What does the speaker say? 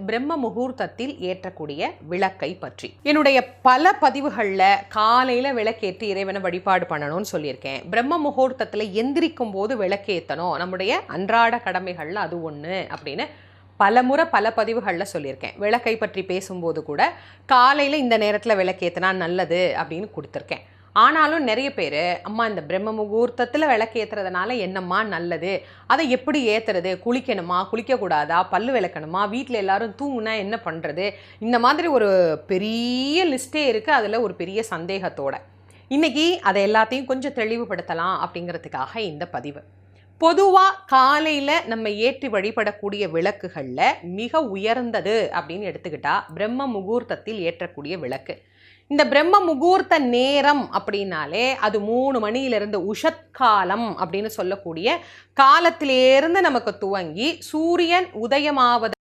பிரம்ம முகூர்த்தத்தில் ஏற்றக்கூடிய விளக்கை பற்றி. என்னுடைய பல பதிவுகளில் காலையில் விளக்கேற்றி இறைவனை வழிபாடு பண்ணணும்னு சொல்லியிருக்கேன். பிரம்ம முகூர்த்தத்தில் எந்திரிக்கும் போது விளக்கேற்றணும், நம்முடைய அன்றாட கடமைகளில் அது ஒன்று அப்படின்னு பல முறை பல பதிவுகளில் சொல்லியிருக்கேன். விளக்கை பற்றி பேசும்போது கூட காலையில் இந்த நேரத்தில் விளக்கேற்றினா நல்லது அப்படின்னு கொடுத்துருக்கேன். ஆனாலும் நிறைய பேர், அம்மா இந்த பிரம்ம முகூர்த்தத்தில் விளக்கு ஏற்றுறதுனால என்னம்மா நல்லது, அதை எப்படி ஏற்றுறது, குளிக்கணுமா குளிக்கக்கூடாதா, பல்லு விளக்கணுமா, வீட்டில் எல்லாரும் தூங்குனா என்ன பண்ணுறது, இந்த மாதிரி ஒரு பெரிய லிஸ்ட்டே இருக்குது. அதில் ஒரு பெரிய சந்தேகத்தோட இன்றைக்கி அதை எல்லாத்தையும் கொஞ்சம் தெளிவுபடுத்தலாம் அப்படிங்கிறதுக்காக இந்த பதிவு. பொதுவாக காலையில் நம்ம ஏற்றி வழிபடக்கூடிய விளக்குகளில் மிக உயர்ந்தது அப்படின்னு எடுத்துக்கிட்டால் பிரம்ம முகூர்த்தத்தில் ஏற்றக்கூடிய விளக்கு. இந்த பிரம்ம முகூர்த்த நேரம் அப்படின்னாலே அது 3 மணியிலிருந்து உஷத்காலம் அப்படின்னு சொல்லக்கூடிய காலத்திலேருந்து நமக்கு துவங்கி சூரியன் உதயமாவது